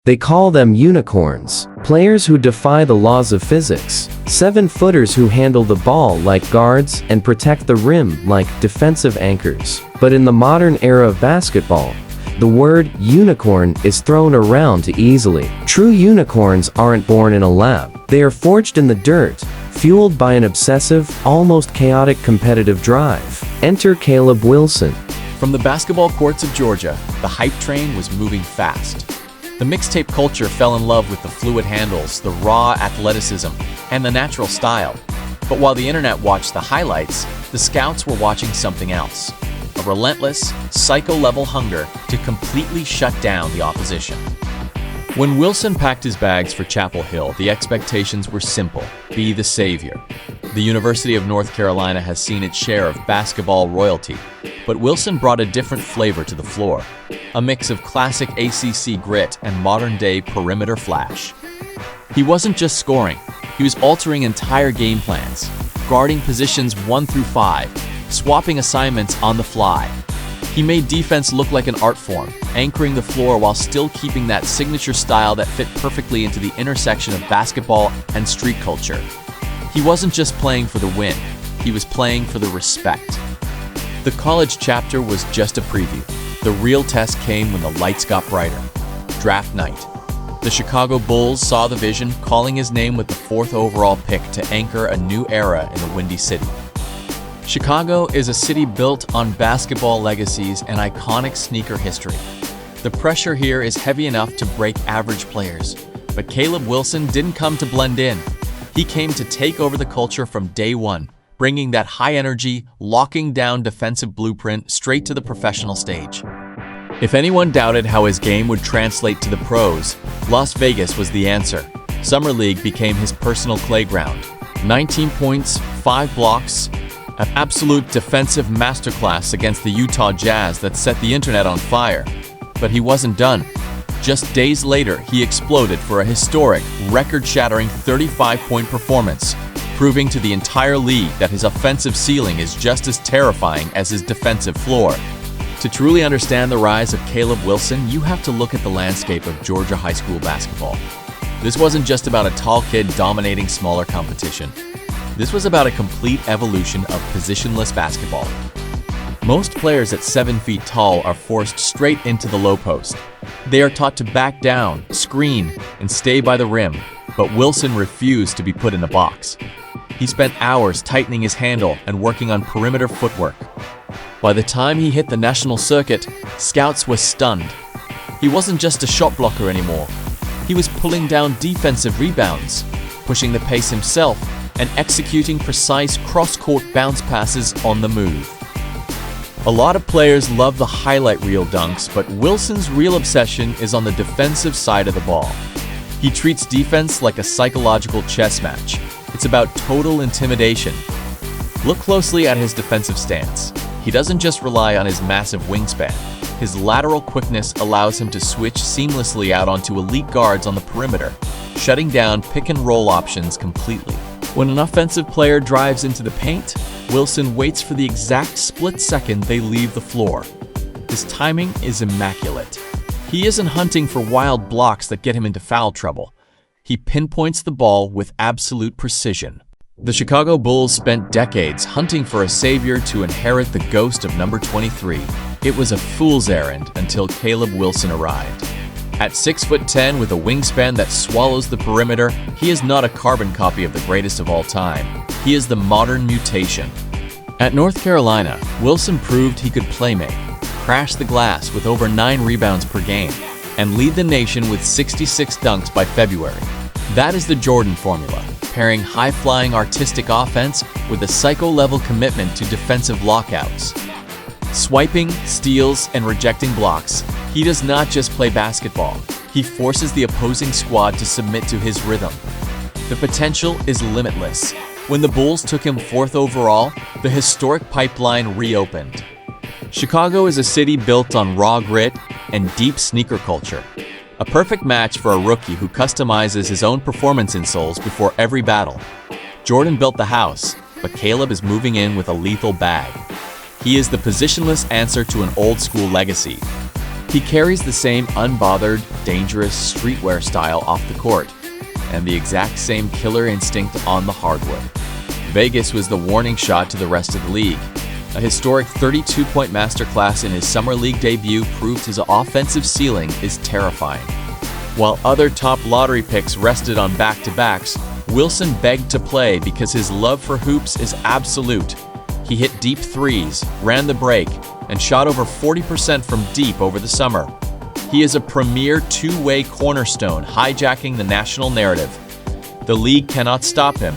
They call them unicorns, players who defy the laws of physics, 7-footers who handle the ball like guards and protect the rim like defensive anchors. But in the modern era of basketball, the word unicorn is thrown around too easily. True unicorns aren't born in a lab. They are forged in the dirt, fueled by an obsessive, almost chaotic competitive drive. Enter Caleb Wilson. From the basketball courts of Georgia, the hype train was moving fast. The mixtape culture fell in love with the fluid handles, the raw athleticism, and the natural style. But while the internet watched the highlights, the scouts were watching something else. A relentless, psycho-level hunger to completely shut down the opposition. When Wilson packed his bags for Chapel Hill, the expectations were simple: be the savior. The University of North Carolina has seen its share of basketball royalty, but Wilson brought a different flavor to the floor, a mix of classic ACC grit and modern-day perimeter flash. He wasn't just scoring, he was altering entire game plans, guarding positions 1 through 5, swapping assignments on the fly. He made defense look like an art form, anchoring the floor while still keeping that signature style that fit perfectly into the intersection of basketball and street culture. He wasn't just playing for the win, he was playing for the respect. The college chapter was just a preview. The real test came when the lights got brighter. Draft night. The Chicago Bulls saw the vision, calling his name with the 4th overall pick to anchor a new era in the Windy City. Chicago is a city built on basketball legacies and iconic sneaker history. The pressure here is heavy enough to break average players. But Caleb Wilson didn't come to blend in. He came to take over the culture from day one, bringing that high-energy, locking down defensive blueprint straight to the professional stage. If anyone doubted how his game would translate to the pros, Las Vegas was the answer. Summer League became his personal playground. 19 points, 5 blocks, an absolute defensive masterclass against the Utah Jazz that set the internet on fire. But he wasn't done. Just days later, he exploded for a historic, record-shattering 35-point performance, proving to the entire league that his offensive ceiling is just as terrifying as his defensive floor. To truly understand the rise of Caleb Wilson, you have to look at the landscape of Georgia high school basketball. This wasn't just about a tall kid dominating smaller competition. This was about a complete evolution of positionless basketball. Most players at 7 feet tall are forced straight into the low post. They are taught to back down, screen, and stay by the rim, but Wilson refused to be put in a box. He spent hours tightening his handle and working on perimeter footwork. By the time he hit the national circuit, scouts were stunned. He wasn't just a shot blocker anymore. He was pulling down defensive rebounds, pushing the pace himself, and executing precise cross-court bounce passes on the move. A lot of players love the highlight reel dunks, but Wilson's real obsession is on the defensive side of the ball. He treats defense like a psychological chess match. It's about total intimidation. Look closely at his defensive stance. He doesn't just rely on his massive wingspan. His lateral quickness allows him to switch seamlessly out onto elite guards on the perimeter, shutting down pick-and-roll options completely. When an offensive player drives into the paint, Wilson waits for the exact split second they leave the floor. His timing is immaculate. He isn't hunting for wild blocks that get him into foul trouble. He pinpoints the ball with absolute precision. The Chicago Bulls spent decades hunting for a savior to inherit the ghost of number 23. It was a fool's errand until Caleb Wilson arrived. At 6'10" with a wingspan that swallows the perimeter, he is not a carbon copy of the greatest of all time. He is the modern mutation. At North Carolina, Wilson proved he could playmate, crash the glass with over 9 rebounds per game, and lead the nation with 66 dunks by February. That is the Jordan formula, pairing high-flying artistic offense with a psycho-level commitment to defensive lockouts. Swiping, steals, and rejecting blocks, he does not just play basketball. He forces the opposing squad to submit to his rhythm. The potential is limitless. When the Bulls took him 4th overall, the historic pipeline reopened. Chicago is a city built on raw grit and deep sneaker culture. A perfect match for a rookie who customizes his own performance insoles before every battle. Jordan built the house, but Caleb is moving in with a lethal bag. He is the positionless answer to an old-school legacy. He carries the same unbothered, dangerous streetwear style off the court, and the exact same killer instinct on the hardwood. Vegas was the warning shot to the rest of the league. A historic 32-point masterclass in his summer league debut proved his offensive ceiling is terrifying. While other top lottery picks rested on back-to-backs, Wilson begged to play because his love for hoops is absolute. He hit deep threes, ran the break, and shot over 40% from deep over the summer. He is a premier two-way cornerstone, hijacking the national narrative. The league cannot stop him.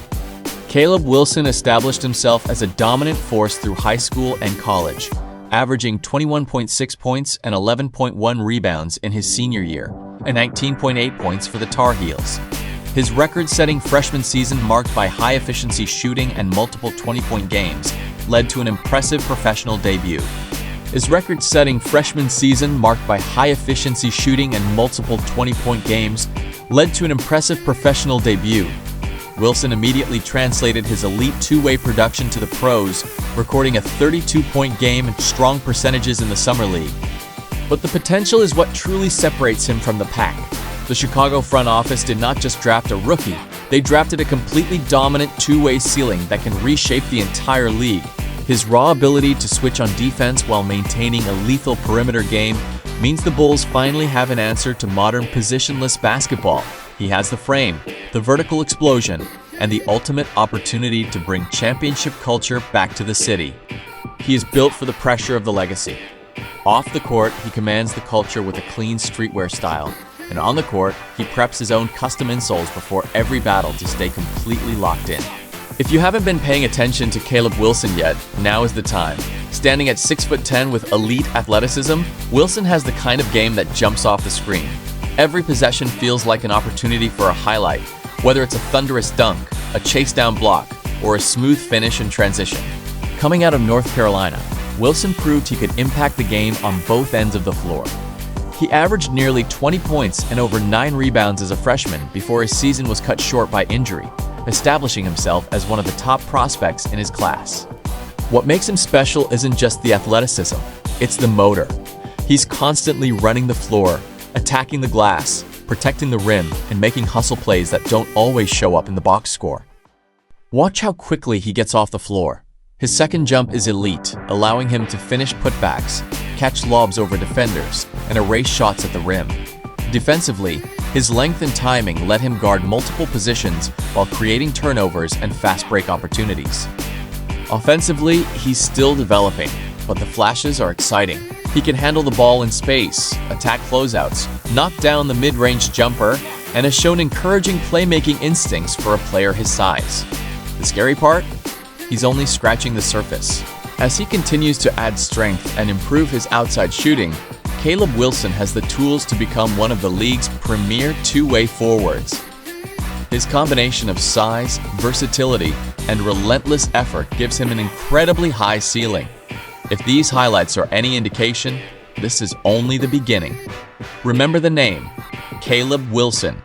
Caleb Wilson established himself as a dominant force through high school and college, averaging 21.6 points and 11.1 rebounds in his senior year, and 19.8 points for the Tar Heels. His record-setting freshman season, marked by high-efficiency shooting and multiple 20-point games, led to an impressive professional debut. His record-setting freshman season, marked by high-efficiency shooting and multiple 20-point games, led to an impressive professional debut. Wilson immediately translated his elite two-way production to the pros, recording a 32-point game and strong percentages in the Summer League. But the potential is what truly separates him from the pack. The Chicago front office did not just draft a rookie, they drafted a completely dominant two-way ceiling that can reshape the entire league. His raw ability to switch on defense while maintaining a lethal perimeter game means the Bulls finally have an answer to modern positionless basketball. He has the frame, the vertical explosion, and the ultimate opportunity to bring championship culture back to the city. He is built for the pressure of the legacy. Off the court, he commands the culture with a clean streetwear style, and on the court, he preps his own custom insoles before every battle to stay completely locked in. If you haven't been paying attention to Caleb Wilson yet, now is the time. Standing at 6'10" with elite athleticism, Wilson has the kind of game that jumps off the screen. Every possession feels like an opportunity for a highlight, whether it's a thunderous dunk, a chase-down block, or a smooth finish in transition. Coming out of North Carolina, Wilson proved he could impact the game on both ends of the floor. He averaged nearly 20 points and over 9 rebounds as a freshman before his season was cut short by injury, establishing himself as one of the top prospects in his class. What makes him special isn't just the athleticism, it's the motor. He's constantly running the floor, attacking the glass, protecting the rim, and making hustle plays that don't always show up in the box score. Watch how quickly he gets off the floor. His second jump is elite, allowing him to finish putbacks, catch lobs over defenders, and erase shots at the rim. Defensively, his length and timing let him guard multiple positions while creating turnovers and fast break opportunities. Offensively, he's still developing, but the flashes are exciting. He can handle the ball in space, attack closeouts, knock down the mid-range jumper, and has shown encouraging playmaking instincts for a player his size. The scary part? He's only scratching the surface. As he continues to add strength and improve his outside shooting, Caleb Wilson has the tools to become one of the league's premier two-way forwards. His combination of size, versatility, and relentless effort gives him an incredibly high ceiling. If these highlights are any indication, this is only the beginning. Remember the name, Caleb Wilson.